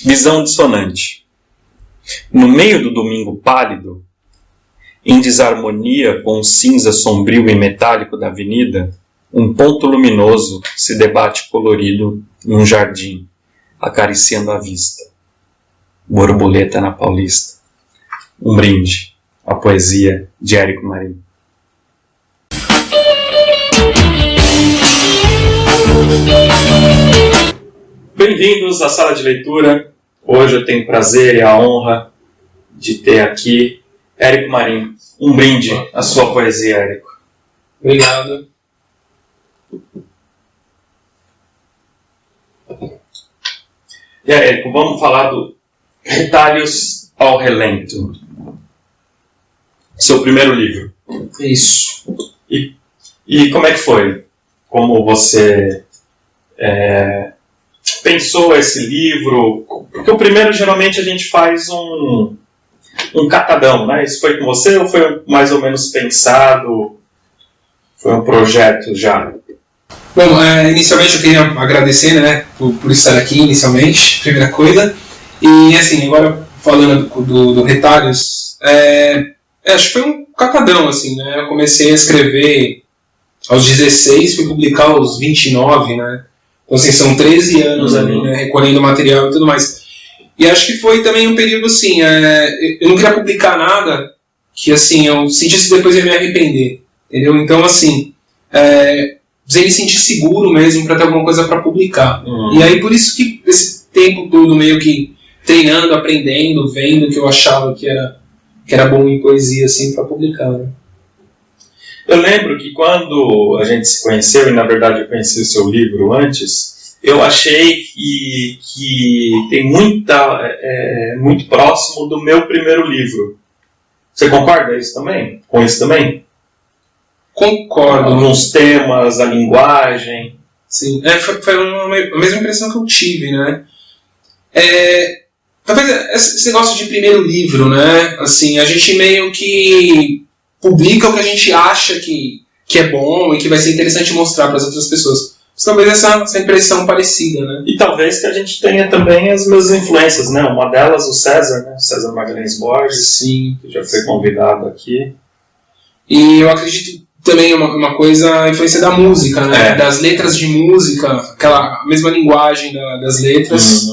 Visão dissonante. No meio do domingo pálido, em desarmonia com o cinza sombrio e metálico da avenida, um ponto luminoso se debate colorido num jardim, acariciando a vista. Borboleta na Paulista. Um brinde à poesia de Érico Marim. Bem-vindos à sala de leitura. Hoje eu tenho o prazer e a honra de ter aqui Érico Marim. Um brinde à sua poesia, Érico. Obrigado. E aí, Érico, vamos falar do Retalhos ao Relento. Seu primeiro livro. Isso. E como é que foi? Como você pensou esse livro? Porque o primeiro, geralmente, a gente faz um catadão, né? Isso foi com você ou foi mais ou menos pensado? Foi um projeto já? Bom, inicialmente eu queria agradecer, né, por estar aqui inicialmente, primeira coisa. E assim, agora falando do Retalhos, acho que foi um catadão, assim, né? Eu comecei a escrever aos 16, fui publicar aos 29, né? Então, assim, são 13 anos ali, né, recolhendo material e tudo mais. E acho que foi também um período, assim, eu não queria publicar nada que, assim, eu sentisse que depois ia me arrepender, entendeu? Então, assim, precisei me sentir seguro mesmo para ter alguma coisa para publicar. E aí, por isso que esse tempo todo meio que treinando, aprendendo, vendo o que eu achava que era bom em poesia, assim, para publicar, né? Eu lembro que quando a gente se conheceu, e na verdade eu conheci o seu livro antes, eu achei que tem muito próximo do meu primeiro livro. Você concorda com isso também? Concordo. Nos temas, a linguagem. Sim, foi a mesma impressão que eu tive, né? Talvez esse negócio de primeiro livro, né? Assim, a gente meio que publica o que a gente acha que é bom e que vai ser interessante mostrar para as outras pessoas. Mas talvez essa impressão parecida, né? E talvez que a gente tenha também as mesmas influências, né? Uma delas, o César, né? César Magalhães Borges. Sim. Que já foi convidado aqui. E eu acredito também uma coisa, a influência da música, né? Das letras de música, aquela mesma linguagem das letras.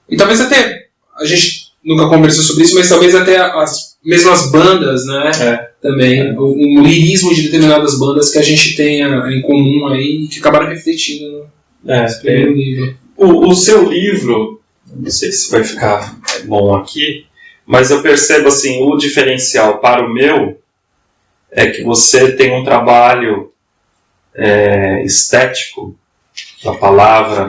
E talvez até, a gente nunca conversou sobre isso, mas talvez até as mesmas bandas, né? Também. O lirismo de determinadas bandas que a gente tenha em comum aí, que acabaram refletindo nesse primeiro livro. O seu livro, não sei se vai ficar bom aqui, mas eu percebo assim, o diferencial para o meu é que você tem um trabalho estético da palavra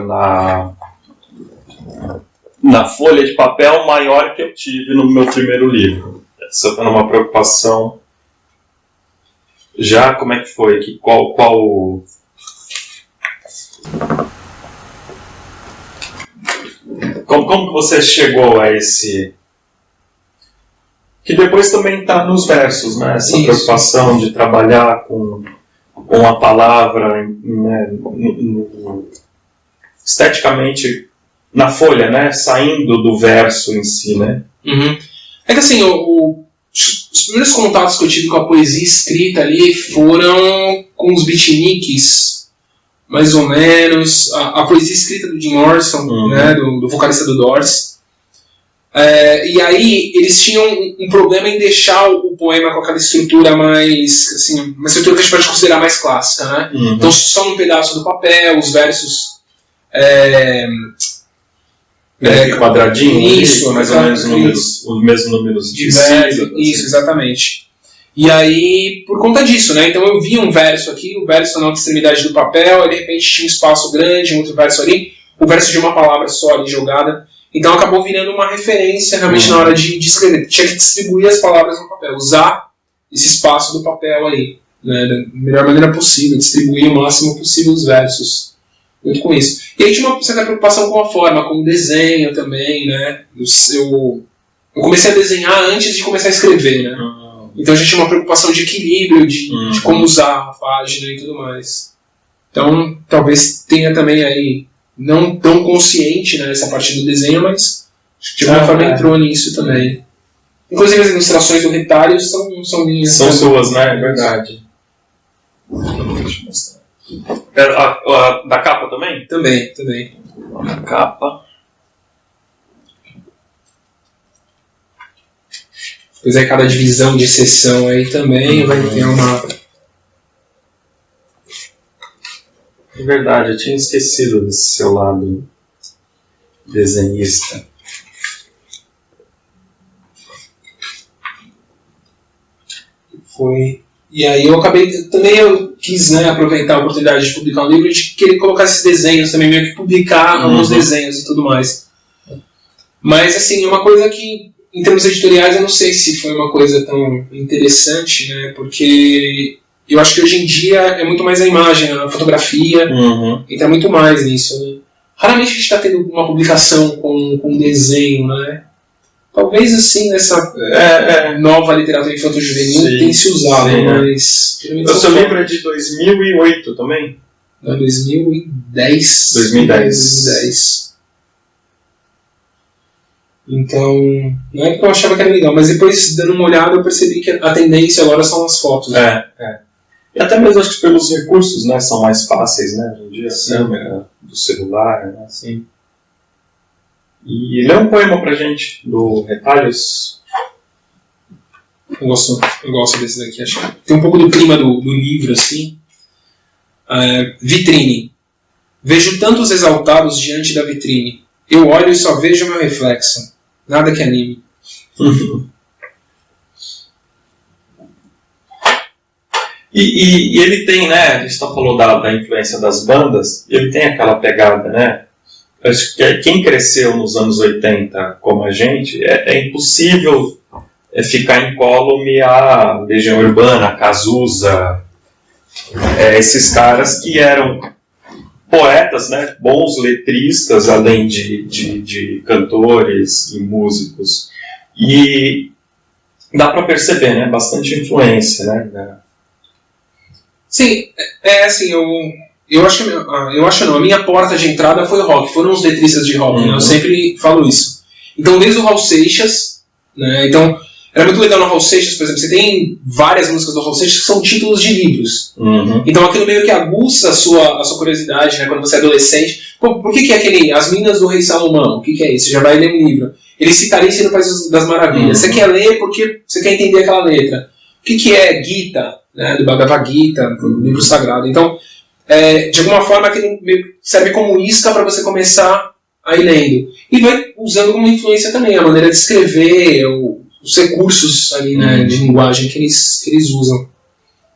na folha de papel maior que eu tive no meu primeiro livro. Essa foi uma preocupação. Já como é que foi? Como que você chegou a esse... Que depois também está nos versos, né? Essa preocupação de trabalhar com a palavra, né? Esteticamente na folha, né? Saindo do verso em si, né? É que assim, os primeiros contatos que eu tive com a poesia escrita ali foram com os beatniks, mais ou menos, a poesia escrita do Jim Morrison, né, do vocalista do Doors. E aí eles tinham um problema em deixar o poema com aquela estrutura mais, assim, uma estrutura que a gente pode considerar mais clássica, né? Então só um pedaço do papel, os versos... quadradinho, isso, mais ou menos os mesmos números de sílabas. Isso, exatamente. E aí, por conta disso, né? Então eu vi um verso aqui, o verso na outra extremidade do papel, aí de repente tinha um espaço grande, um outro verso ali, o verso de uma palavra só ali jogada. Então acabou virando uma referência realmente na hora de escrever. Tinha que distribuir as palavras no papel, usar esse espaço do papel aí, né, da melhor maneira possível, distribuir o máximo possível os versos. Muito com isso. E aí tinha uma certa preocupação com a forma, com o desenho também, né? Eu comecei a desenhar antes de começar a escrever, né? Então a gente tinha uma preocupação de equilíbrio, de como usar a página e tudo mais. Então talvez tenha também aí, não tão consciente, né, essa parte do desenho, mas De alguma forma entrou nisso também. Inclusive as ilustrações do Retalhos são minhas. São suas, né? É verdade. Deixa eu mostrar. Da capa também? Também. A capa. Pois aí cada divisão de seção aí também vai ter uma... É verdade, eu tinha esquecido desse seu lado desenhista. Foi. E aí eu quis, né, aproveitar a oportunidade de publicar um livro e de querer colocar esses desenhos também, meio que publicar alguns desenhos e tudo mais. Mas assim, uma coisa que, em termos editoriais, eu não sei se foi uma coisa tão interessante, né, porque eu acho que hoje em dia é muito mais a imagem, a fotografia, entra muito mais nisso, né. Raramente a gente está tendo uma publicação com desenho, né. Talvez assim, nessa nova literatura infanto-juvenil tenha se usado, mas... O seu livro é de 2008 também? Não, 2010. 2010. Então, na época eu achava que era legal, mas depois, dando uma olhada, eu percebi que a tendência agora são as fotos. Né? E até mesmo acho que pelos recursos, né, são mais fáceis, né, hoje em dia, a câmera do celular, né, assim. E lê um poema pra gente, do Retalhos. Eu gosto desse daqui, acho que tem um pouco do clima do livro, assim. Vitrine. Vejo tantos exaltados diante da vitrine. Eu olho e só vejo meu reflexo. Nada que anime. E ele tem, né, a gente falou da influência das bandas, ele tem aquela pegada, né? Acho que quem cresceu nos anos 80 como a gente, é impossível ficar incólume a Legião Urbana, Cazuza, esses caras que eram poetas, né, bons letristas, além de cantores e músicos. E dá para perceber, né, bastante influência, né? Sim, assim, eu acho não, a minha porta de entrada foi o rock, foram os letristas de rock, né? Eu sempre falo isso. Então, desde o Raul Seixas, né? Então, era muito legal no Raul Seixas, por exemplo, você tem várias músicas do Raul Seixas que são títulos de livros. Então, aquilo meio que aguça a sua curiosidade, né? Quando você é adolescente. Pô, por que é aquele As Minas do Rei Salomão? O que é isso? Você já vai ler um livro. Ele cita Alice no País das Maravilhas. Você quer ler porque você quer entender aquela letra. O que é Gita, né? Do Bhagavad Gita, do livro sagrado. Então, de alguma forma, aquele serve como isca para você começar a ir lendo. E vai usando como influência também a maneira de escrever, os recursos ali, né, de linguagem que eles usam.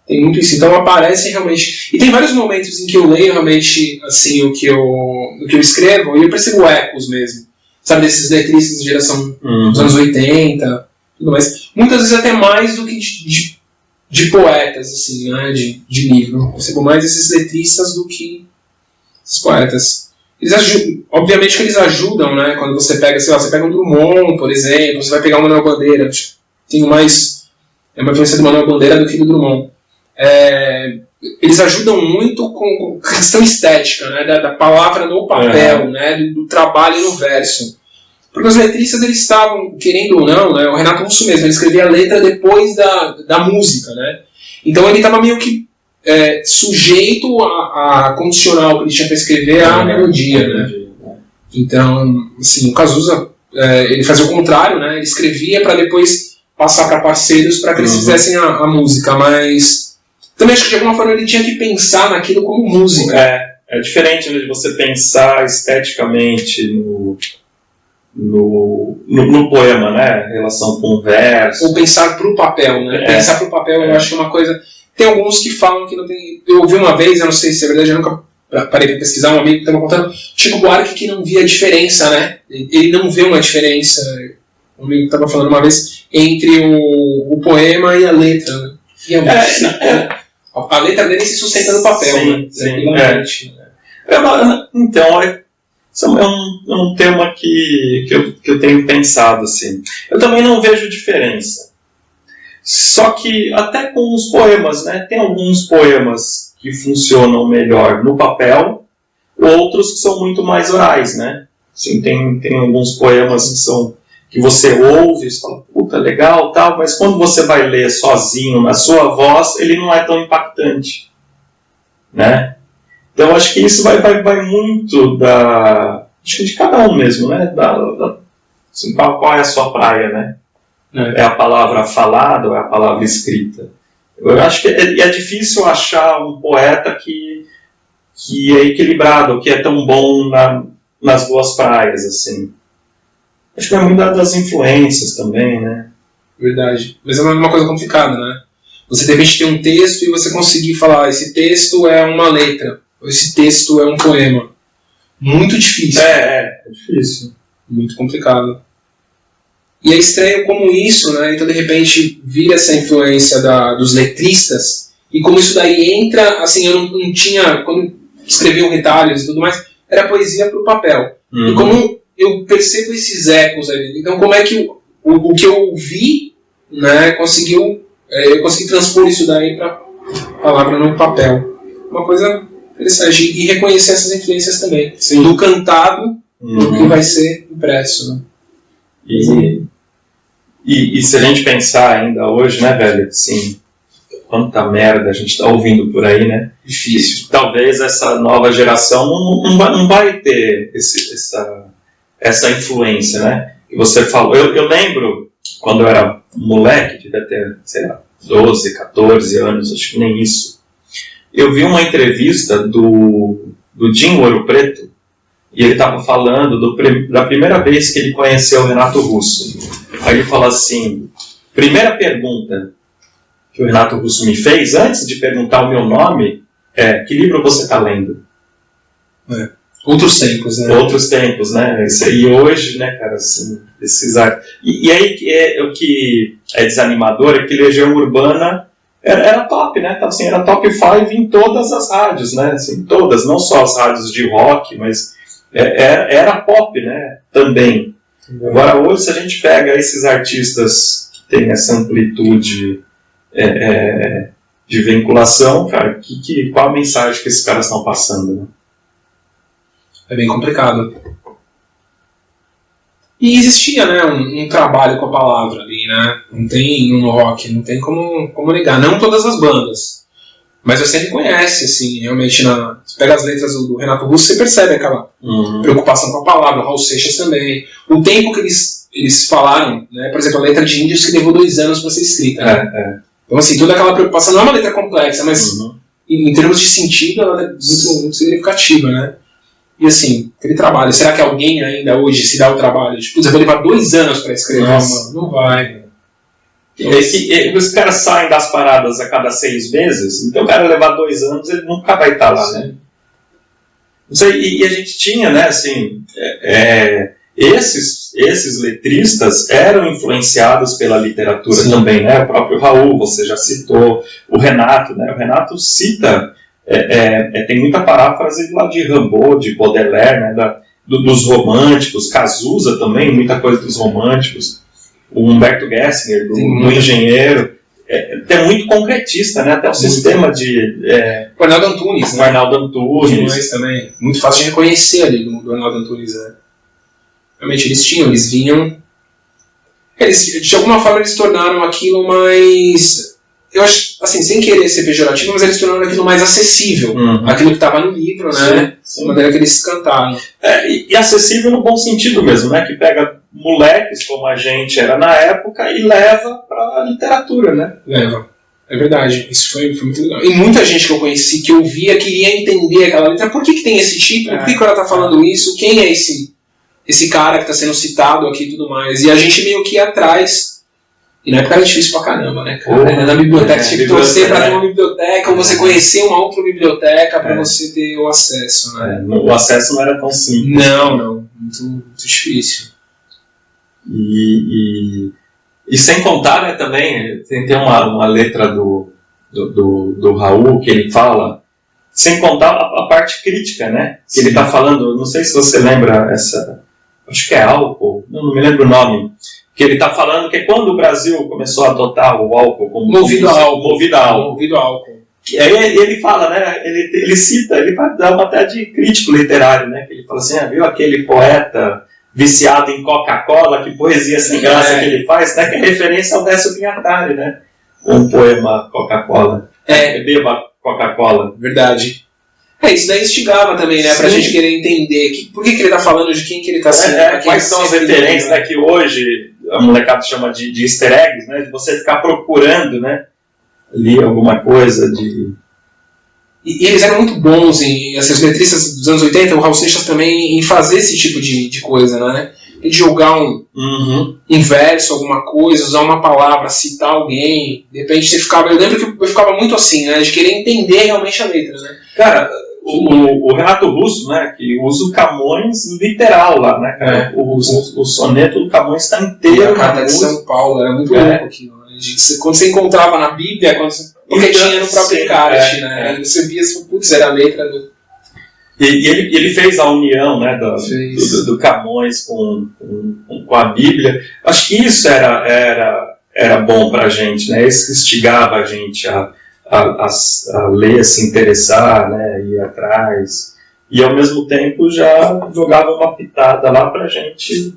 Tem muito isso. Então aparece realmente... E tem vários momentos em que eu leio realmente assim, o que eu escrevo e eu percebo ecos mesmo. Sabe, desses letristas de geração dos anos 80, tudo mais. Muitas vezes até mais do que de poetas, assim, né, de livro. Eu percebo mais esses letristas do que esses poetas. Eles ajudam, obviamente que eles ajudam, né, quando você pega, sei lá, você pega um Drummond, por exemplo, você vai pegar o Manuel Bandeira, tem mais uma influência do Manuel Bandeira do que do Drummond. Eles ajudam muito com a questão estética, né, da palavra no papel, né, do trabalho no verso. Porque os letristas, eles estavam, querendo ou não, né, o Renato Russo mesmo, ele escrevia a letra depois da música, né? Então ele estava meio que sujeito a condicionar o que ele tinha para escrever à melodia, né? Então, assim, o Cazuza, ele fazia o contrário, né? Ele escrevia para depois passar para parceiros para que eles fizessem a música, mas também acho que de alguma forma ele tinha que pensar naquilo como música. É diferente, né, de você pensar esteticamente no poema, né? Em relação com o verso. Ou pensar para o papel, né? Pensar para o papel, eu acho que é uma coisa... Tem alguns que falam que não tem... Eu ouvi uma vez, eu não sei se é verdade, eu nunca parei para pesquisar, um amigo que estava contando, Chico Buarque, que não via a diferença, né? Ele não vê uma diferença, um amigo estava falando uma vez, entre o poema e a letra, né? E a letra dele se sustenta no papel, sim, né? Então, é um tema que eu tenho pensado, assim. Eu também não vejo diferença. Só que até com os poemas, né? Tem alguns poemas que funcionam melhor no papel, outros que são muito mais orais, né? Assim, tem alguns poemas que você ouve e fala, puta, legal, tal, mas quando você vai ler sozinho, na sua voz, ele não é tão impactante, né? Então, acho que isso vai muito acho que de cada um mesmo, né? Assim, qual é a sua praia, né? É a palavra falada ou é a palavra escrita? Eu acho que é difícil achar um poeta que é equilibrado, que é tão bom nas duas praias, assim. Acho que é muito das influências também, né? Verdade. Mas é uma coisa complicada, né? Você de repente ter um texto e você conseguir falar, esse texto é uma letra, ou esse texto é um poema. Muito difícil. É difícil. Muito complicado. E é estranho como isso, né? Então de repente vira essa influência dos letristas, e como isso daí entra, assim, eu não tinha, quando escrevi retalhos e tudo mais, era poesia para o papel. Uhum. E como eu percebo esses ecos ali, então como é que o que eu ouvi, né, eu consegui transpor isso daí para palavra no papel. Uma coisa interessante. E reconhecer essas influências também. Sim. Do cantado, do que vai ser impresso. Né? E se a gente pensar ainda hoje, né, velho, assim, quanta merda a gente está ouvindo por aí, né? Difícil. Talvez essa nova geração não vai ter essa influência, né? Que você falou. Eu lembro, quando eu era moleque, devia ter, sei lá, 12, 14 anos, acho que nem isso. Eu vi uma entrevista do Dinho Ouro Preto, e ele estava falando da primeira vez que ele conheceu o Renato Russo. Aí ele falou assim, primeira pergunta que o Renato Russo me fez, antes de perguntar o meu nome, que livro você está lendo? Outros tempos, né? Outros tempos, né? E hoje, né, cara, assim, esses artes. E aí, o que é desanimador é que Legião Urbana era top, né? Então, assim, era top 5 em todas as rádios, né? Assim, todas, não só as rádios de rock, mas era pop, né? Também. Agora, hoje, se a gente pega esses artistas que têm essa amplitude de vinculação, cara, qual a mensagem que esses caras estão passando, né? É bem complicado. E existia, né, um trabalho com a palavra ali, né? Não tem no rock, não tem como negar. Não todas as bandas. Mas você reconhece, assim, realmente, você pega as letras do Renato Russo, você percebe aquela preocupação com a palavra, o Raul Seixas também. O tempo que eles falaram, né? Por exemplo, a letra de Índios que levou 2 anos para ser escrita. Né? Então, assim, toda aquela preocupação, não é uma letra complexa, mas em termos de sentido, ela é muito significativa, né? E assim, aquele trabalho, será que alguém ainda hoje se dá o trabalho? Tipo, eu vou levar 2 anos para escrever, mano? Não vai. Os caras saem das paradas a cada 6 meses, então o cara levar 2 anos, ele nunca vai estar lá, né? Não sei, e a gente tinha, né, assim, esses letristas eram influenciados pela literatura também, né? O próprio Raul, você já citou, o Renato, né? O Renato cita, tem muita paráfrase lá de Rimbaud, de Baudelaire, né? Dos românticos, Cazuza também, muita coisa dos românticos. O Humberto Gessinger, do engenheiro, é muito concretista, né? Até o sistema de... O Arnaldo Antunes, né? O Arnaldo Antunes. Também. Muito fácil de reconhecer ali do Arnaldo Antunes, né? Realmente, eles vinham... de alguma forma, eles tornaram aquilo mais... Eu acho, assim, sem querer ser pejorativo, mas eles tornaram aquilo mais acessível. Aquilo que estava no livro, né? Sim. Da maneira que eles cantaram. E acessível no bom sentido mesmo, né? Que pega moleques como a gente era na época e leva para a literatura, né? Leva. É verdade. Isso foi muito legal. E muita gente que eu conheci, que eu via, queria entender aquela letra. Por que tem esse título? Por que ela está falando isso? Quem é esse cara que está sendo citado aqui e tudo mais? E a gente meio que ia atrás. E na época era difícil pra caramba, né, cara? Na biblioteca, você tinha que torcer pra ter uma biblioteca, ou você conhecer uma outra biblioteca pra você ter o acesso, né? O acesso não era tão simples. Não. Muito difícil. E sem contar, né, também, tem uma letra do Raul que ele fala, sem contar a parte crítica, né? Que ele tá falando, não sei se você lembra acho que é álcool, não me lembro o nome. Que ele está falando que quando o Brasil começou a adotar o álcool como movido a álcool. Aí ele fala, né? Ele cita, ele vai dar uma até de crítico literário, né? Que ele fala assim, viu aquele poeta viciado em Coca-Cola, que poesia sem graça que ele faz, né? Que é referência ao Décio Pinhatari, né? Um poema Coca-Cola. Beba Coca-Cola. Verdade. Isso daí instigava também, né? Pra gente querer entender por que ele tá falando, de quem que ele tá sendo. Quais são as referências, né? Que hoje a molecada chama de easter eggs, né? De você ficar procurando, né? Ali alguma coisa de... E eles eram muito bons em... As letristas dos anos 80, o Raul Seixas também, em fazer esse tipo de coisa, né? De jogar um verso, alguma coisa, usar uma palavra, citar alguém. De repente você ficava... Eu lembro que eu ficava muito assim, né? De querer entender realmente a letra, né? Cara, o Renato Russo, né? Que usa o Camões literal lá, né, cara? O soneto do Camões está inteiro. A Carta de São Paulo, era muito louco aquilo, né? Quando você encontrava na Bíblia, porque tinha no próprio Cart, né? Você via, putz, era a letra do... E ele fez a união, né, do Camões com a Bíblia. Acho que isso era bom pra gente, né? Isso instigava a gente a ler, se interessar, né, ir atrás. E ao mesmo tempo já jogava uma pitada lá pra gente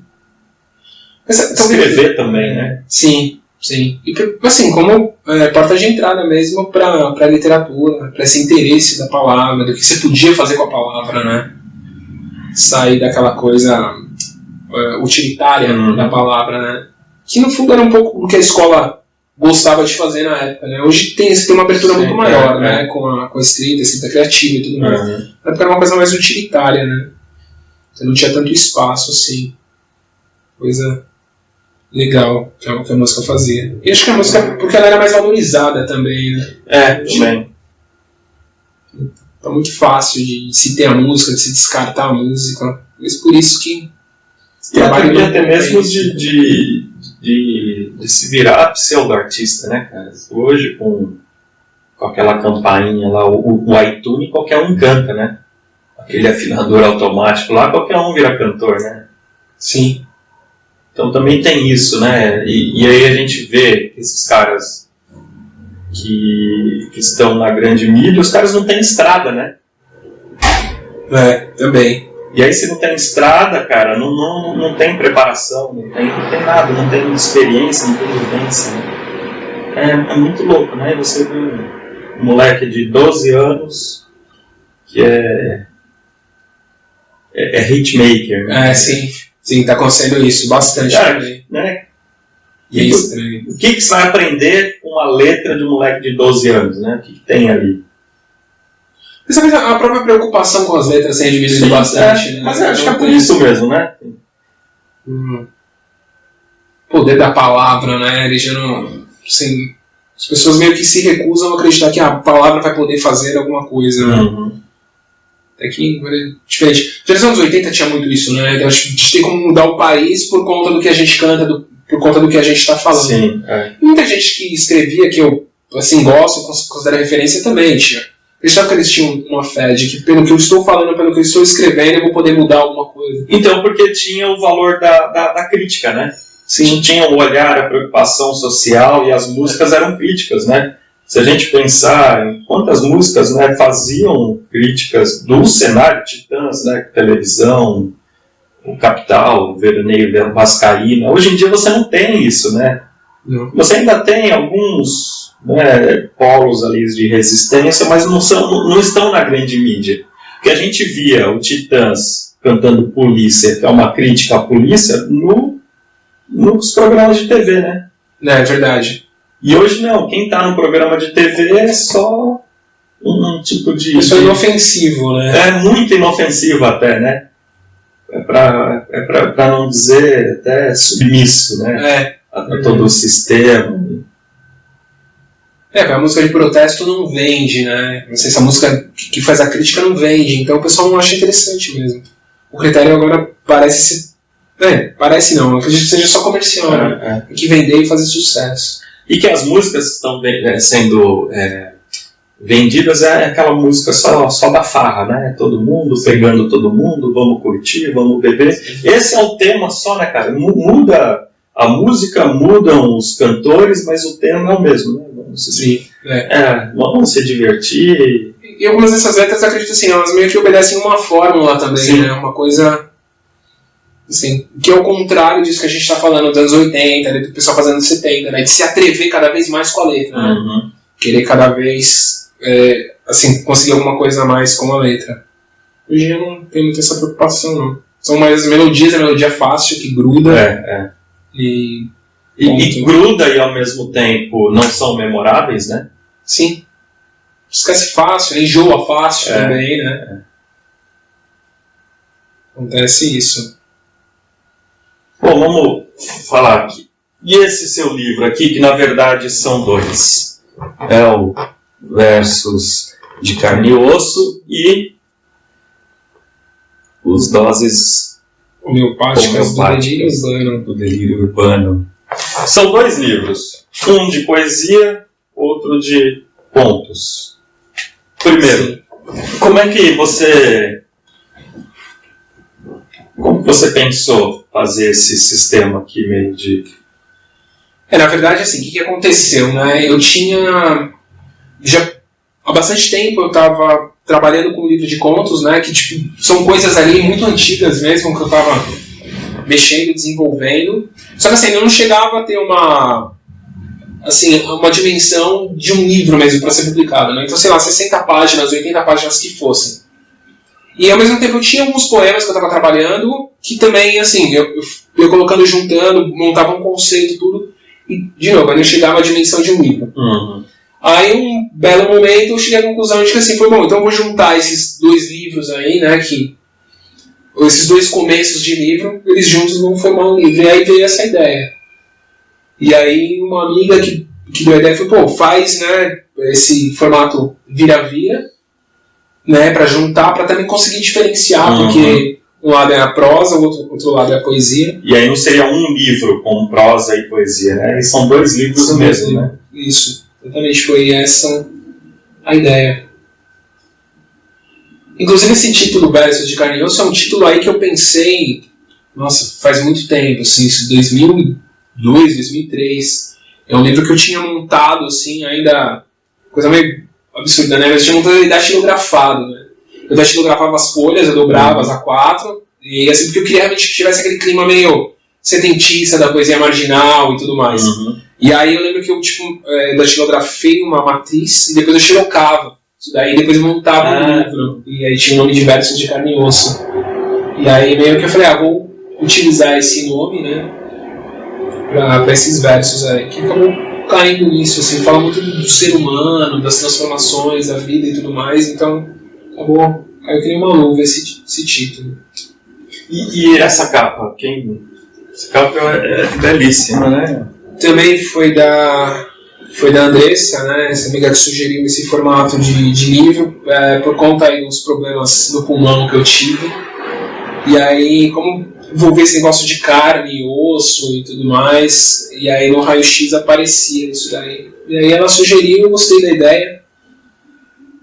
escrever também, né? Sim. E assim, como porta de entrada mesmo para a literatura, para esse interesse da palavra, do que você podia fazer com a palavra, né? Sair daquela coisa utilitária da palavra, né? Que no fundo era um pouco do que a escola gostava de fazer na época, né? Hoje tem uma abertura muito maior, né? Com a escrita criativa e tudo mais. Na época era uma coisa mais utilitária, né? Você não tinha tanto espaço assim. Coisa legal que a música fazia. E acho que a música, porque ela era mais valorizada também, né? Também. Tá muito fácil de se ter a música, de se descartar a música. Mas por isso que... E até mesmo de se virar pseudo-artista, né, cara? Hoje, com aquela campainha lá, o iTunes, qualquer um canta, né? Aquele afinador automático lá, qualquer um vira cantor, né? Sim. Então também tem isso, né? E aí a gente vê esses caras que estão na grande mídia, os caras não têm estrada, né? Também. E aí se não tem estrada, cara, não tem preparação, não tem nada, não tem experiência, não tem vivência. Né? É muito louco, né? Você vê um moleque de 12 anos que é hitmaker. Né? Sim, tá acontecendo isso bastante também. Né? E o que você vai aprender com a letra de um moleque de 12 anos? Né? O que tem ali? A própria preocupação com as letras tem diminuído bastante. Né? Mas acho que é por isso mesmo, né? O poder da palavra, né? Ele já não... Assim, as pessoas meio que se recusam a acreditar que a palavra vai poder fazer alguma coisa, né? É que é diferente. Nos anos 80 tinha muito isso, né? Então, a gente tem como mudar o país por conta do que a gente canta, por conta do que a gente está falando. Sim, E muita gente que escrevia, que eu assim, gosto, considero referência também, tinha. Eles achavam que eles tinham uma fé de que pelo que eu estou falando, pelo que eu estou escrevendo, eu vou poder mudar alguma coisa. Então, porque tinha o valor da crítica, né? Sim. Tinha o olhar, a preocupação social, e as músicas eram críticas, né? Se a gente pensar em quantas músicas, né, faziam críticas do cenário Titãs, né, televisão, o Capital, o Veraneio Vascaína, hoje em dia você não tem isso, né? Não. Você ainda tem alguns, né, polos ali de resistência, mas não estão na grande mídia. Porque a gente via o Titãs cantando Polícia, que é uma crítica à polícia, nos programas de TV, né? É verdade. E hoje não, quem está no programa de TV é só um tipo de... Isso é inofensivo, né? É muito inofensivo até, né? É para não dizer até submisso, né? A todo o sistema. A música de protesto não vende, né? Não sei se a música que faz a crítica não vende, então o pessoal não acha interessante mesmo. O critério agora parece ser... parece não, eu acredito que seja só comercial, né? Tem que vender e fazer sucesso. E que as músicas estão sendo vendidas é aquela música só da farra, né? Todo mundo pegando todo mundo, vamos curtir, vamos beber. Esse é o tema só, né, cara? Muda a música mudam os cantores, mas o tema é o mesmo, né? Vamos se divertir. E algumas dessas letras, acredito assim, elas meio que obedecem uma fórmula também, né? Uma coisa, assim, que é o contrário disso que a gente está falando dos anos 80, né? Do pessoal fazendo anos 70, né? De se atrever cada vez mais com a letra, né? Querer cada vez, assim, conseguir alguma coisa a mais com a letra. Hoje eu não tenho muito essa preocupação, não. São mais melodias, a melodia fácil, que gruda. E gruda e ao mesmo tempo não são memoráveis, né? Sim. Esquece fácil, enjoa fácil também, né? Acontece isso. Bom, vamos falar aqui. E esse seu livro aqui, que na verdade são dois. É o Versos de Carne e Osso e os Doses homeopáticas do Delírio Urbano. São dois livros. Um de poesia, outro de contos. Primeiro, como você pensou fazer esse sistema aqui meio de... Na verdade, assim, o que aconteceu, né? Eu tinha... Já há bastante tempo eu estava trabalhando com um livro de contos, né? Que tipo, são coisas ali muito antigas mesmo, que eu estava mexendo, desenvolvendo. Só que assim, eu não chegava a ter uma dimensão de um livro mesmo para ser publicado, né? Então, sei lá, 60 páginas, 80 páginas que fossem. E ao mesmo tempo eu tinha alguns poemas que eu estava trabalhando, que também, assim, eu colocando, juntando, montava um conceito, tudo, e, de novo, eu não chegava à dimensão de um livro. Aí, um belo momento, eu cheguei à conclusão de que, assim, foi bom, então eu vou juntar esses dois livros aí, né, esses dois começos de livro, eles juntos vão formar um livro. E aí veio essa ideia. E aí uma amiga que deu a ideia falou, faz, né, esse formato vira-vira, né, para juntar, para também conseguir diferenciar, porque um lado é a prosa, o outro lado é a poesia. E aí não seria um livro com prosa e poesia, né? E são dois livros mesmo, né? Isso, exatamente, foi essa a ideia. Inclusive esse título, Versos de Carne e Osso, é um título aí que eu pensei, nossa, faz muito tempo, assim, 2002, 2003. É um livro que eu tinha montado, assim, ainda, coisa meio absurda, né? Mas eu tinha montado ele datilografado, né? Eu datilografava as folhas, eu dobrava as A4, e assim, porque eu queria realmente que tivesse aquele clima meio setentista da poesia marginal e tudo mais. E aí eu lembro que eu, datilografei uma matriz e depois eu xerocava. Isso daí depois eu montava um livro, e aí tinha o nome de Versos de Carne e Osso. E aí meio que eu falei, vou utilizar esse nome, né, para esses versos aí, que acabou caindo nisso, assim, fala muito do ser humano, das transformações da vida e tudo mais, então acabou, aí eu criei uma luva esse título. E essa capa? Essa capa é belíssima, né? Também foi da Andressa, né, essa amiga que sugeriu esse formato de livro, por conta aí dos problemas do pulmão que eu tive. E aí, como envolver esse negócio de carne, osso e tudo mais, e aí no raio-x aparecia isso daí. E aí ela sugeriu, eu gostei da ideia,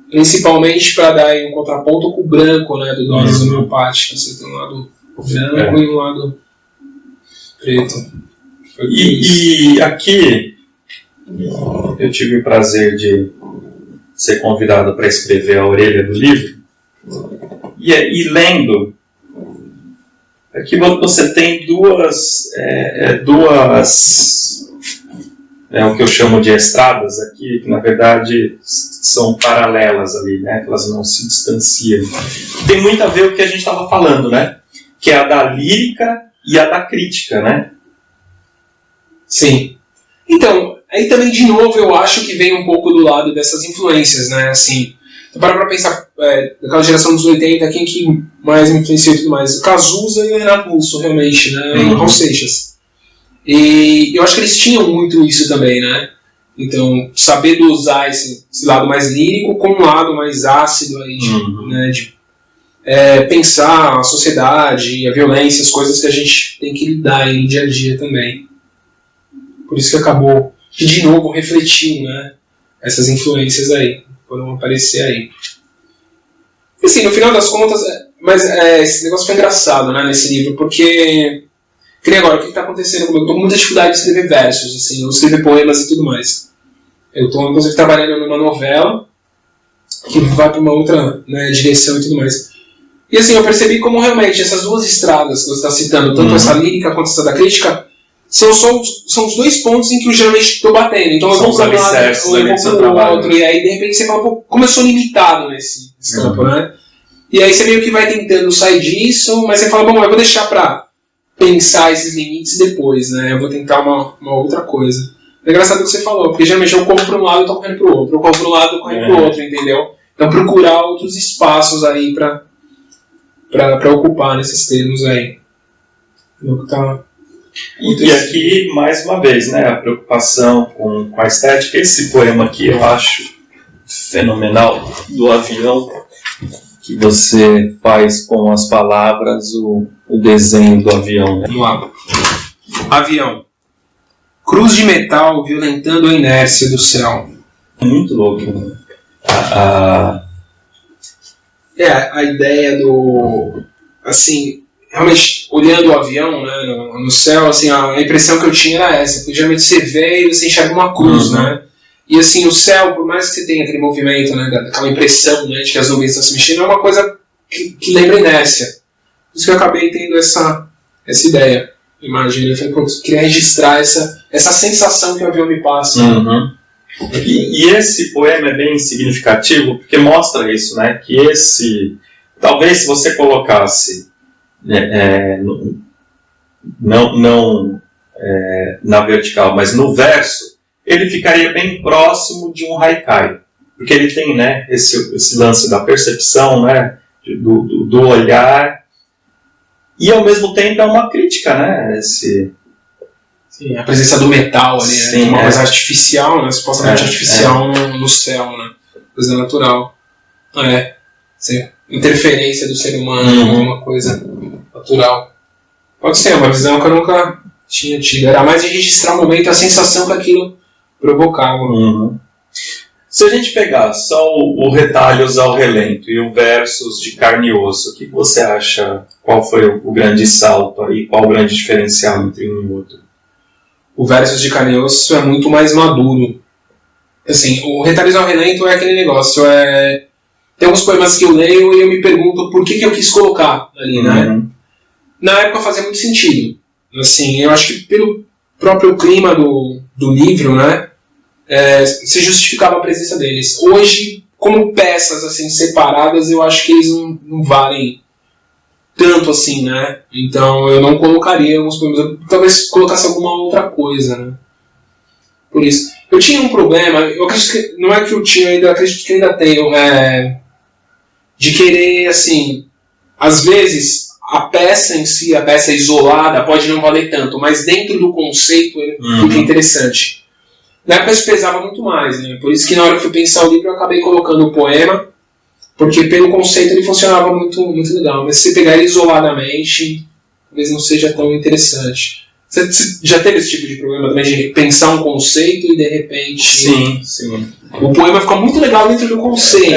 principalmente para dar aí um contraponto com o branco, né, do Doses homeopáticas. Você tem um lado branco e um lado preto. E aqui eu tive o prazer de ser convidado para escrever a orelha do livro, e lendo, aqui você tem duas o que eu chamo de estradas aqui, que na verdade são paralelas ali, né, que elas não se distanciam. Tem muito a ver com o que a gente estava falando, né, que é a da lírica e a da crítica, né? Sim. Então, aí também, de novo, eu acho que vem um pouco do lado dessas influências, né? Assim, para pensar, daquela geração dos 80, quem que mais me influenciou e tudo mais? O Cazuza e o Renato Russo, realmente, né? E o Raul Seixas. E eu acho que eles tinham muito isso também, né? Então, saber dosar esse lado mais lírico com um lado mais ácido aí, de pensar a sociedade, a violência, as coisas que a gente tem que lidar aí no dia a dia também. Por isso que acabou, que de novo refletiu, né, essas influências aí, foram aparecer aí. Assim, no final das contas, mas esse negócio foi engraçado, né, nesse livro, porque Que nem agora, o que está acontecendo comigo? Eu tô com muita dificuldade de escrever versos, assim, ou escrever poemas e tudo mais. Eu estou, inclusive, trabalhando numa novela que vai para uma outra, né, direção e tudo mais. E assim, eu percebi como realmente essas duas estradas que você está citando, tanto essa lírica quanto essa da crítica, são os dois pontos em que eu geralmente estou batendo. Então eu vou para um lado ou eu vou para o outro, e aí de repente você fala, pô, como eu sou limitado nesse campo, né? E aí você meio que vai tentando sair disso, mas você fala, bom, eu vou deixar para pensar esses limites depois, né? Eu vou tentar uma outra coisa. É engraçado o que você falou, porque geralmente eu corro para um lado e tô correndo para o outro, eu corro para um lado e tô correndo para o outro, entendeu? Então procurar outros espaços aí para ocupar nesses termos aí. E aqui, mais uma vez, né, a preocupação com a estética. Esse poema aqui eu acho fenomenal, do avião, que você faz com as palavras o desenho do avião. Né? Vamos lá. Avião. Cruz de metal violentando a inércia do céu. Muito louco. Né? A ideia do... Assim, realmente, olhando o avião, né, no céu, assim, a impressão que eu tinha era essa. Porque geralmente você vê e você enxerga uma cruz, né? E assim, o céu, por mais que você tenha aquele movimento, né, aquela impressão, né, de que as nuvens estão se mexendo, é uma coisa que lembra inércia. Por isso que eu acabei tendo essa ideia. Imagina, eu falei, queria registrar essa sensação que o avião me passa. E esse poema é bem significativo porque mostra isso, né? Que talvez se você colocasse não na vertical, mas no verso, ele ficaria bem próximo de um haikai, porque ele tem, né, esse lance da percepção, né, do olhar, e ao mesmo tempo é uma crítica, né? Sim, a presença do metal ali, sim, uma coisa artificial, né? Supostamente artificial no céu, né? Coisa natural. Interferência do ser humano, uma coisa natural. Pode ser, uma visão que eu nunca tinha tido. Era mais de registrar o momento, a sensação que aquilo provocava. Se a gente pegar só o Retalhos ao Relento e o Versos de Carne e Osso, o que você acha? Qual foi o grande salto aí? Qual o grande diferencial entre um e outro? O Versos de Carne e Osso é muito mais maduro. Assim, o Retalhos ao Relento é aquele negócio. Tem alguns poemas que eu leio e eu me pergunto por que eu quis colocar ali, né? Na época fazia muito sentido. Assim, eu acho que pelo próprio clima do livro, né? Se justificava a presença deles. Hoje, como peças assim separadas, eu acho que eles não valem tanto assim, né? Então eu não colocaria alguns poemas, talvez colocasse alguma outra coisa, né? Por isso. Eu tinha um problema, eu acredito que não é que eu tinha ainda, acredito que ainda tenho, de querer, assim, às vezes a peça em si, a peça isolada, pode não valer tanto, mas dentro do conceito ele fica interessante. Na época isso pesava muito mais, né? Por isso que na hora que eu fui pensar o livro eu acabei colocando o poema, porque pelo conceito ele funcionava muito, muito legal. Mas se você pegar ele isoladamente, talvez não seja tão interessante. Você já teve esse tipo de problema também, de pensar um conceito e de repente... Sim. O poema fica muito legal dentro do conceito,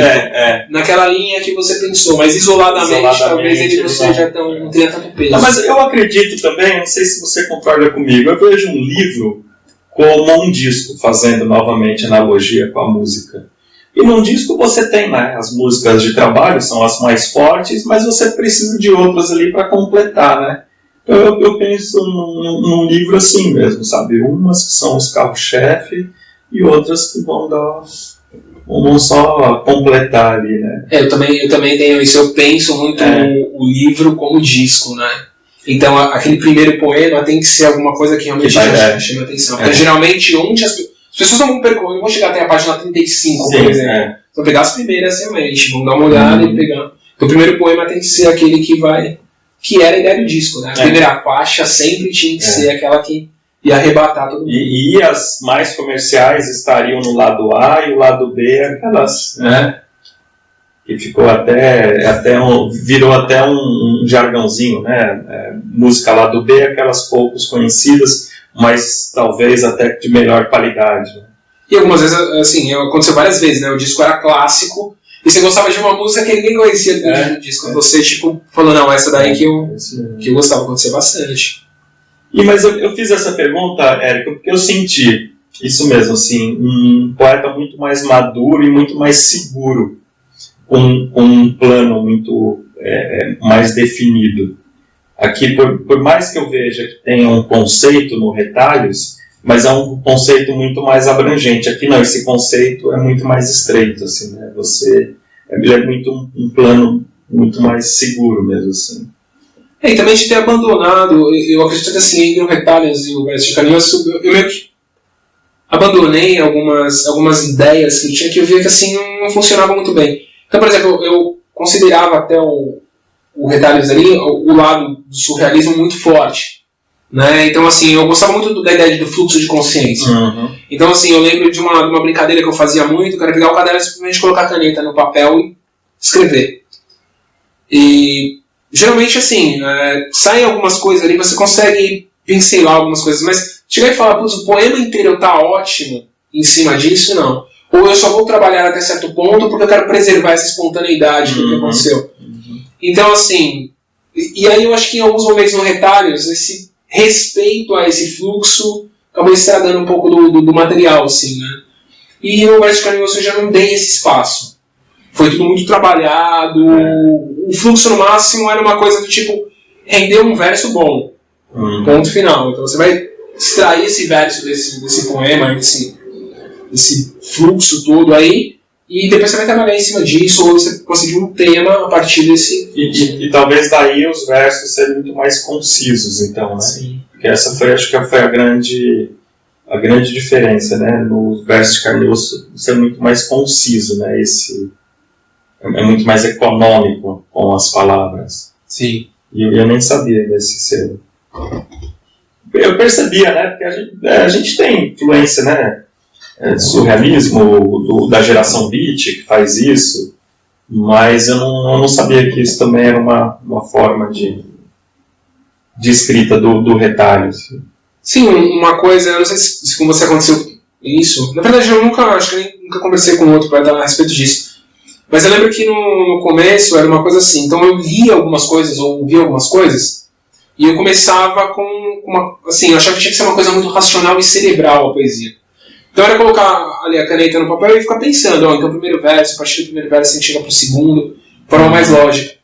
naquela linha que você pensou, mas isoladamente talvez ele não seja não tenha tanto peso. Não, mas eu acredito também, não sei se você concorda comigo, eu vejo um livro como um disco, fazendo novamente analogia com a música. E num disco você tem, né, as músicas de trabalho, são as mais fortes, mas você precisa de outras ali para completar, né? Então eu penso num livro assim mesmo, sabe? Umas que são os carro-chefe e outras que vão só completar ali, né? Eu também tenho isso, eu penso muito o livro como disco, né? Então aquele primeiro poema tem que ser alguma coisa que realmente chame a atenção. Porque geralmente onde as pessoas não vão percorrer, vão chegar até a página 35, por exemplo. Vão pegar as primeiras realmente, vão dar uma olhada e pegar. Então o primeiro poema tem que ser aquele que era a ideia do disco, né? A primeira faixa sempre tinha que ser aquela que ia arrebatar todo mundo. E as mais comerciais estariam no lado A e o lado B, aquelas, né? Que ficou virou até um jargãozinho, né? Música lado B, aquelas poucos conhecidas, mas talvez até de melhor qualidade. Né? E algumas vezes, assim, aconteceu várias vezes, né? O disco era clássico, e você gostava de uma música que ninguém conhecia do disco. Você, tipo, falou, não, essa daí que eu gostava, acontecia bastante. Mas eu fiz essa pergunta, Érico, porque eu senti isso mesmo, assim, um poeta muito mais maduro e muito mais seguro, com um plano muito mais definido. Aqui, por mais que eu veja que tem um conceito no Retalhos, mas é um conceito muito mais abrangente. Aqui não, esse conceito é muito mais estreito, assim, né? Ele é muito um plano muito mais seguro mesmo, assim. E também de ter abandonado, eu acredito que assim, entre o Retalhos e o Verso de Canil, eu meio que abandonei algumas ideias que eu tinha, que eu via que assim não funcionava muito bem. Então, por exemplo, eu considerava até o Retalhos ali, o lado do surrealismo muito forte. Né? Então, assim, eu gostava muito da ideia do fluxo de consciência. Uhum. Então, assim, eu lembro de uma brincadeira que eu fazia muito, que era pegar o caderno e simplesmente colocar a caneta no papel e escrever. E, geralmente, assim, saem algumas coisas ali, você consegue pincelar algumas coisas, mas chegar e falar, putz, o poema inteiro tá ótimo em cima disso, não. Ou eu só vou trabalhar até certo ponto porque eu quero preservar essa espontaneidade que aconteceu. Então, assim, e aí eu acho que em alguns momentos no Retalhos, esse respeito a esse fluxo acabou estragando um pouco do material, assim, né? E no Verso de Canil eu já não dei esse espaço. Foi tudo muito trabalhado, o fluxo no máximo era uma coisa do tipo, rendeu um verso bom, ponto final. Então você vai extrair esse verso desse poema, desse fluxo todo aí, e depois você vai trabalhar em cima disso, ou você conseguir um tema a partir desse... E talvez daí os versos serem muito mais concisos, então, né? Sim. Porque essa acho que foi a grande diferença, né? No Verso de Canil ser muito mais conciso, né? É muito mais econômico com as palavras. Sim. E eu nem sabia desse selo. Eu percebia, né? Porque a gente tem influência, né? Surrealismo, da geração beat, que faz isso, mas eu não sabia que isso também era uma forma de escrita do retalho. Assim. Sim, uma coisa, eu não sei se com você aconteceu isso, na verdade eu acho que nunca conversei com outro poeta a respeito disso, mas eu lembro que no começo era uma coisa assim, então eu lia algumas coisas, ou ouvia algumas coisas, e eu começava com assim, eu achava que tinha que ser uma coisa muito racional e cerebral a poesia. Então era colocar ali a caneta no papel e ficar pensando, então o primeiro verso, a partir do primeiro verso a gente chega pro segundo, de forma mais lógica.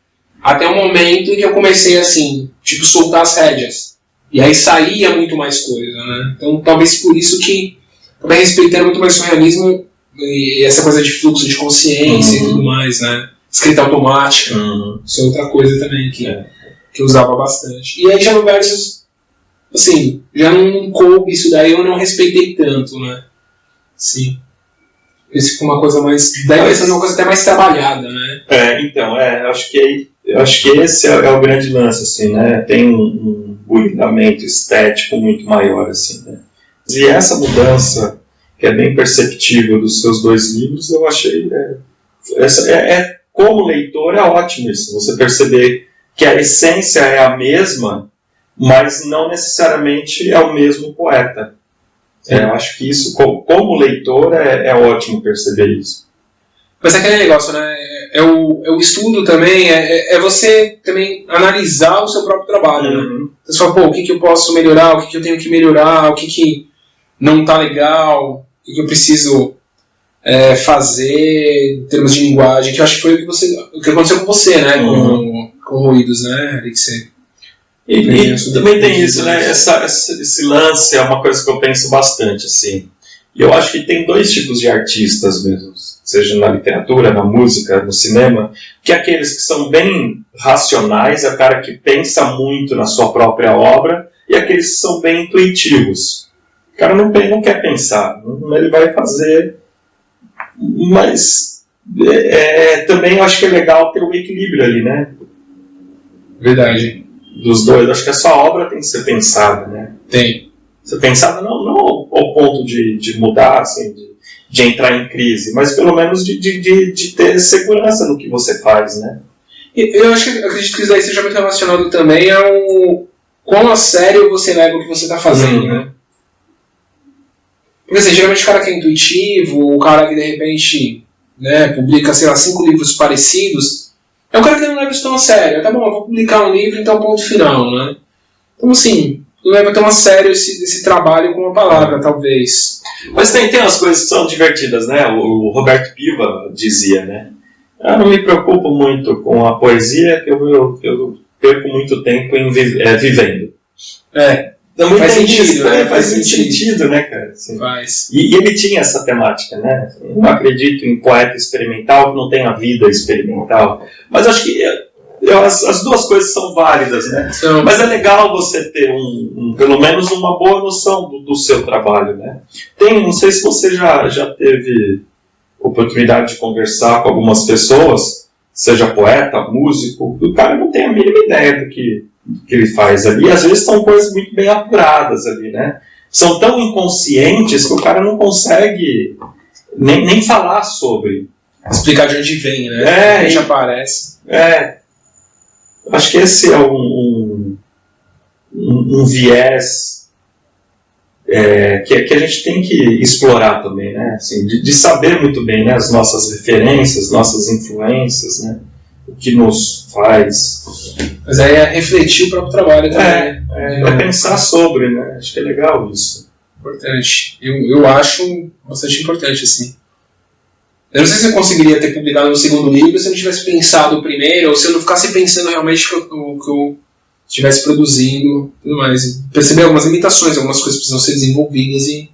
Até o momento em que eu comecei assim, tipo, soltar as rédeas. E aí saía muito mais coisa, né? Então talvez por isso que também respeitando muito mais o surrealismo e essa coisa de fluxo de consciência e tudo mais, né? Escrita automática, isso é outra coisa também que eu usava bastante. E aí já no versos, assim, já não coube isso daí, eu não respeitei tanto, né? Sim. Isso ficou uma coisa mais... Deve ser uma coisa até mais trabalhada, né? Então, acho que esse é o grande lance, assim, né? Tem um burilhamento estético muito maior, assim, né? E essa mudança, que é bem perceptível dos seus dois livros, eu achei... como leitor, é ótimo isso. Você perceber que a essência é a mesma, mas não necessariamente é o mesmo poeta. Eu acho que isso, como leitor, é ótimo perceber isso. Mas é aquele negócio, né? É o estudo também, é você também analisar o seu próprio trabalho, né? Você fala, o que eu posso melhorar, o que eu tenho que melhorar, o que não está legal, o que eu preciso fazer em termos de linguagem, que eu acho que foi o que aconteceu com você, né? Com Ruídos, né? E também tem isso, né? Esse lance é uma coisa que eu penso bastante, assim. E eu acho que tem dois tipos de artistas mesmo, seja na literatura, na música, no cinema, que aqueles que são bem racionais, é o cara que pensa muito na sua própria obra, e aqueles que são bem intuitivos. O cara não quer pensar, ele vai fazer, mas também eu acho que é legal ter o equilíbrio ali, né? Verdade. Dos dois, acho que a sua obra tem que ser pensada, né? Tem. Ser pensada não ao ponto de mudar, assim, de entrar em crise, mas pelo menos de ter segurança no que você faz, né? Eu acredito que isso daí seja muito relacionado também ao quão a sério você leva o que você está fazendo, né? Porque assim, geralmente o cara que é intuitivo, o cara que de repente publica, sei lá, 5 livros parecidos, é um cara que não leva isso tão a sério. Tá bom, eu vou publicar um livro, então ponto final, né? Então assim, leva tão a sério esse trabalho com a palavra, talvez. Mas tem umas coisas que são divertidas, né? O Roberto Piva dizia, né? Eu não me preocupo muito com a poesia, que eu perco muito tempo vivendo. Então, faz sentido, né? Faz muito sentido, né, cara? Assim. Faz. E ele tinha essa temática, né? Eu não acredito em poeta experimental que não tenha vida experimental. Mas acho que as duas coisas são válidas, né? Então, mas é legal você ter pelo menos uma boa noção do seu trabalho, né? Não sei se você já teve oportunidade de conversar com algumas pessoas, seja poeta, músico, o cara não tem a mínima ideia do que ele faz ali, e às vezes são coisas muito bem apuradas ali, né? São tão inconscientes que o cara não consegue nem falar sobre. Explicar de onde vem, né? De onde aparece. Acho que esse é um viés que a gente tem que explorar também, né? Assim, de saber muito bem, né, as nossas referências, nossas influências, né? O que nos faz. Mas aí é refletir o próprio trabalho também. É pensar sobre, né? Acho que é legal isso. Importante. Eu acho bastante importante, assim. Eu não sei se eu conseguiria ter publicado no segundo livro se eu não tivesse pensado o primeiro, ou se eu não ficasse pensando realmente o que eu estivesse produzindo, tudo mais. Perceber algumas limitações, algumas coisas precisam ser desenvolvidas e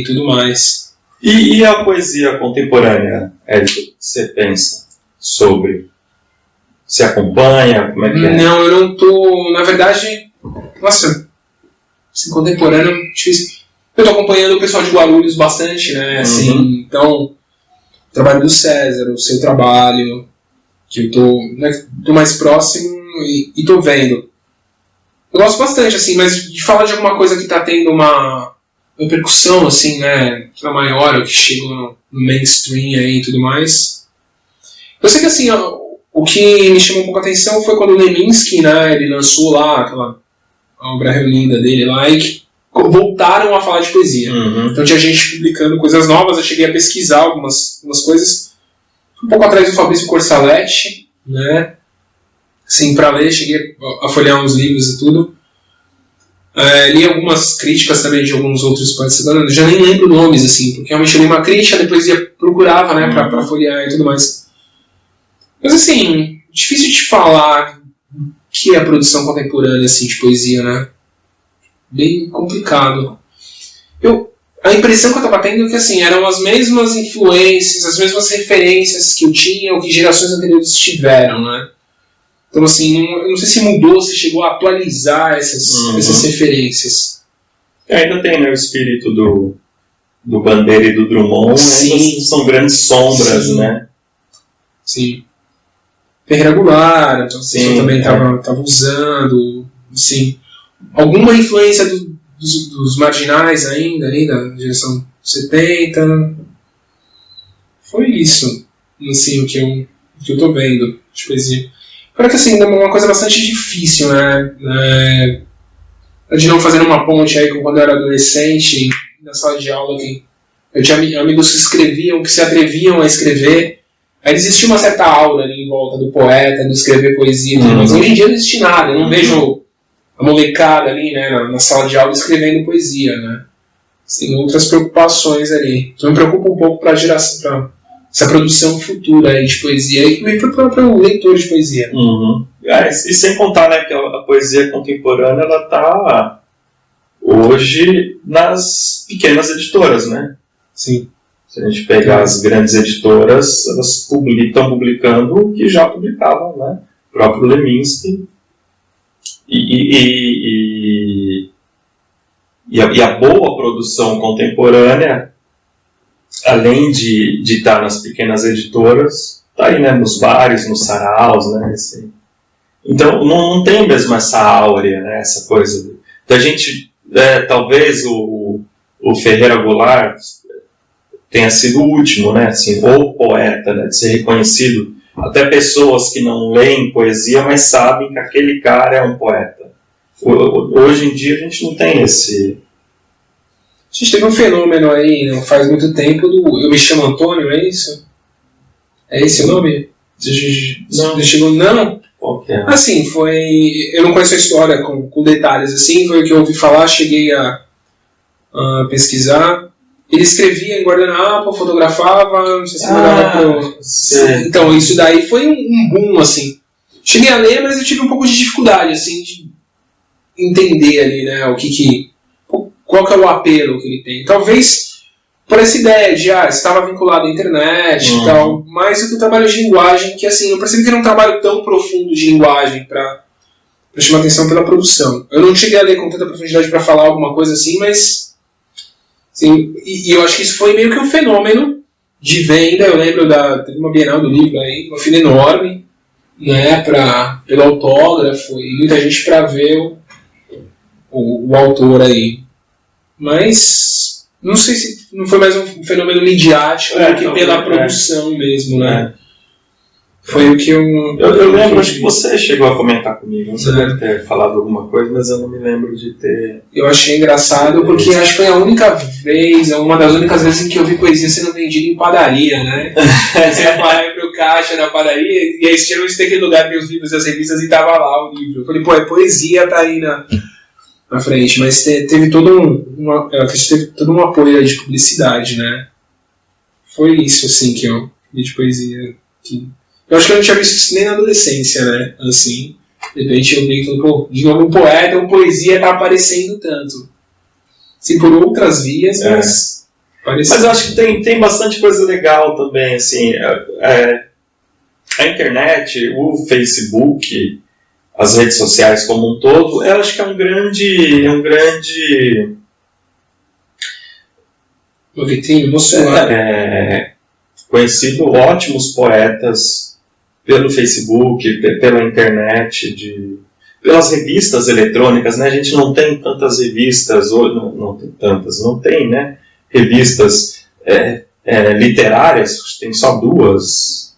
tudo mais. E a poesia contemporânea, Érico, você pensa sobre? Você acompanha? Como é que é? Não, eu não tô... Na verdade, nossa, assim, contemporâneo, difícil. Eu tô acompanhando o pessoal de Guarulhos bastante, né? Assim, então, o trabalho do César, o seu trabalho, que eu tô mais próximo e tô vendo. Eu gosto bastante, assim, mas de falar de alguma coisa que tá tendo uma repercussão, assim, né? Que é maior, ou que chega no mainstream aí e tudo mais. Eu sei que, assim, o que me chamou um pouco a atenção foi quando o Leminski, né? Ele lançou lá aquela obra reunida dele lá e que voltaram a falar de poesia. Então tinha gente publicando coisas novas, eu cheguei a pesquisar algumas coisas. Um pouco atrás do Fabrício Corsaletti, né? Assim, para ler, cheguei a folhear uns livros e tudo. Li algumas críticas também de alguns outros poetas, eu já nem lembro nomes, assim, porque realmente eu li uma crítica, depois procurava, né, pra folhear e tudo mais. Mas assim, difícil de falar o que é a produção contemporânea, assim, de poesia, né? Bem complicado. A impressão que eu estava tendo é que, assim, eram as mesmas influências, as mesmas referências que eu tinha ou que gerações anteriores tiveram, né? Então, assim, eu não sei se mudou, se chegou a atualizar essas referências. Ainda tem, né, o espírito do Bandeira e do Drummond, Sim. São grandes sombras, Sim. né? Sim. Ferreira Goulart, então, eu também estava usando, assim, alguma influência dos marginais ainda, ali, da geração 70. Foi isso, assim, o que eu tô vendo de poesia. Claro que, assim, é uma coisa bastante difícil, né? De não fazer uma ponte aí com quando eu era adolescente, na sala de aula, que eu tinha amigos que escreviam, que se atreviam a escrever. Aí existia uma certa aura ali em volta do poeta, de escrever poesia, mas hoje em dia não existe nada. Eu não vejo a molecada ali, né, na sala de aula escrevendo poesia, né? Tem outras preocupações ali. Então me preocupa um pouco para essa produção futura aí de poesia e também para o próprio leitor de poesia. E sem contar, né, que a poesia contemporânea ela está hoje nas pequenas editoras, né? Sim. Se a gente pegar as grandes editoras, elas estão publicando o que já publicavam, né? O próprio Leminski. E a boa produção contemporânea, além de estar nas pequenas editoras, está aí, né, nos bares, nos saraus, né, assim. Então não tem mesmo essa áurea, né, essa coisa da gente, talvez o Ferreira Goulart tenha sido o último, né, assim, ou poeta, né, de ser reconhecido. Até pessoas que não leem poesia, mas sabem que aquele cara é um poeta. Hoje em dia a gente não tem esse... A gente teve um fenômeno aí, não faz muito tempo, Eu Me Chamo Antônio, é isso? É esse o nome? Não. Não? Qual que é? Assim, eu não conheço a história com detalhes, assim, foi o que eu ouvi falar, cheguei a pesquisar. Ele escrevia em guardanapo, fotografava, não sei se mandava pro... Então, isso daí foi um boom, assim. Cheguei a ler, mas eu tive um pouco de dificuldade, assim, de entender ali, né, qual que é o apelo que ele tem. Talvez por essa ideia de, estava vinculado à internet e tal, mais do que o trabalho de linguagem, que assim, eu percebi que era um trabalho tão profundo de linguagem para chamar atenção pela produção. Eu não cheguei a ler com tanta profundidade para falar alguma coisa assim, mas assim, e eu acho que isso foi meio que um fenômeno de venda. Eu lembro teve uma Bienal do livro aí, uma fila enorme, né, pelo autógrafo, e muita gente para ver o autor aí. Mas não sei se não foi mais um fenômeno midiático do que pela produção mesmo, né? Foi o que eu lembro, acho que você chegou a comentar comigo. Você deve ter falado alguma coisa, mas eu não me lembro de ter... Eu achei engraçado porque acho que foi a única vez, uma das únicas vezes em que eu vi poesia sendo vendida em padaria, né? Você vai pro caixa da padaria e aí tinha aquele lugar que os livros e as revistas e tava lá o livro. Eu falei, é poesia, tá aí na frente, mas teve todo um apoio de publicidade, né? Foi isso, assim, que eu vi de poesia. Eu acho que eu não tinha visto isso nem na adolescência, né? Assim, de repente eu vi que, de novo, um poeta ou poesia tá aparecendo tanto. Assim, por outras vias, mas... Mas eu acho que tem bastante coisa legal também, assim. A internet, o Facebook... as redes sociais como um todo, eu acho que é um grande conhecido ótimos poetas pelo Facebook, pela internet, pelas revistas eletrônicas, né? A gente não tem tantas revistas, não tem, né? Revistas literárias, tem só duas,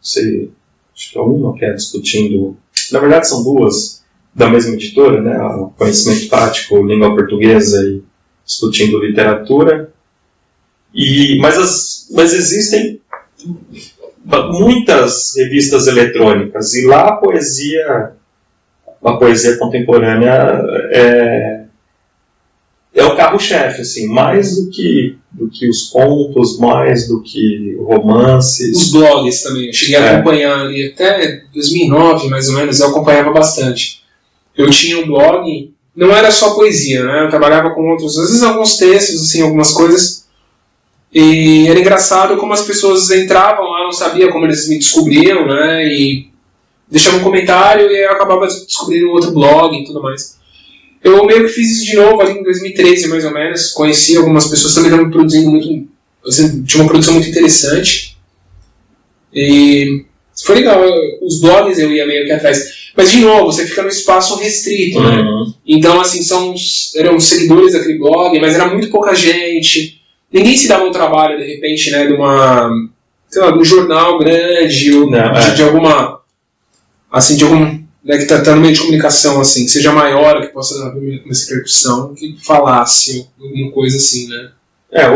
acho que é uma que é discutindo. Na verdade, são duas da mesma editora, né? O Conhecimento Prático, Língua Portuguesa e Discutindo Literatura. Mas existem muitas revistas eletrônicas e lá a poesia contemporânea é o carro-chefe, assim, mais do que os contos, mais do que romances. Os blogs também, eu cheguei a acompanhar ali, até 2009 mais ou menos, eu acompanhava bastante. Eu tinha um blog, não era só poesia, né? Eu trabalhava com outros, às vezes alguns textos, assim, algumas coisas, e era engraçado como as pessoas entravam lá, não sabia como eles me descobriam, né? E deixavam um comentário e eu acabava descobrindo outro blog e tudo mais. Eu meio que fiz isso de novo ali em 2013, mais ou menos. Conheci algumas pessoas também estavam produzindo muito... Assim, tinha uma produção muito interessante. E foi legal. Os blogs eu ia meio que atrás. Mas, de novo, você fica num espaço restrito, né? Então, assim, eram seguidores daquele blog, mas era muito pouca gente. Ninguém se dava um trabalho, de repente, né, de um jornal grande, ou de alguma... Assim, de algum... Né, que está no meio de comunicação, assim, que seja maior, que possa dar uma repercussão, que falasse alguma coisa assim, né?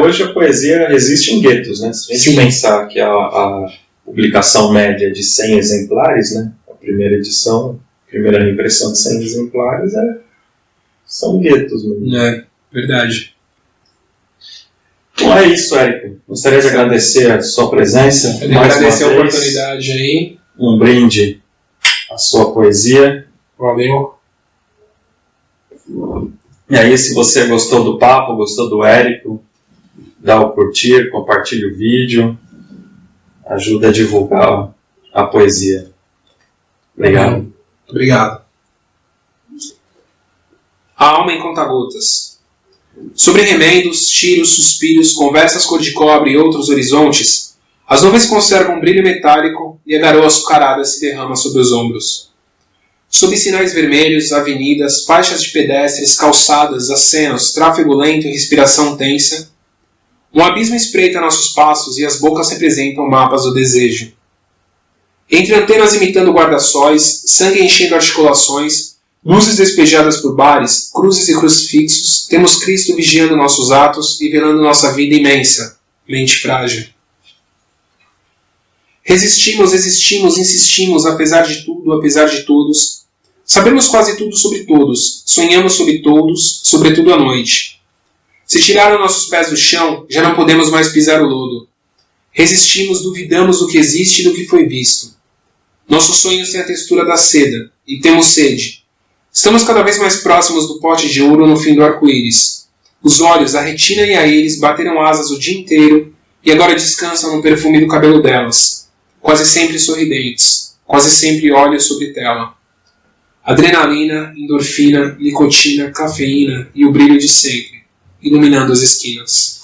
Hoje a poesia existe em guetos, né? Se a gente pensar que a publicação média de 100 exemplares, né? A primeira edição, a primeira reimpressão de 100 exemplares são guetos mesmo. Verdade. Então é isso, Érico. Gostaria de agradecer a sua presença. Agradecer a oportunidade aí. Um brinde à sua poesia. Valeu. E aí, se você gostou do papo, gostou do Érico, dá o curtir, compartilhe o vídeo, ajuda a divulgar a poesia. Obrigado. Obrigado. A alma em conta-gotas. Sobre remendos, tiros, suspiros, conversas cor de cobre e outros horizontes, as nuvens conservam um brilho metálico e a garoa açucarada se derrama sobre os ombros. Sob sinais vermelhos, avenidas, faixas de pedestres, calçadas, acenos, tráfego lento e respiração tensa, um abismo espreita nossos passos e as bocas representam mapas do desejo. Entre antenas imitando guarda-sóis, sangue enchendo articulações, luzes despejadas por bares, cruzes e crucifixos, temos Cristo vigiando nossos atos e velando nossa vida imensa, mente frágil. Resistimos, insistimos, apesar de tudo, apesar de todos. Sabemos quase tudo sobre todos, sonhamos sobre todos, sobretudo à noite. Se tiraram nossos pés do chão, já não podemos mais pisar o lodo. Resistimos, duvidamos do que existe e do que foi visto. Nossos sonhos têm a textura da seda, e temos sede. Estamos cada vez mais próximos do pote de ouro no fim do arco-íris. Os olhos, a retina e a íris bateram asas o dia inteiro e agora descansam no perfume do cabelo delas, quase sempre sorridentes, quase sempre olhos sobre tela. Adrenalina, endorfina, nicotina, cafeína e o brilho de sempre, iluminando as esquinas.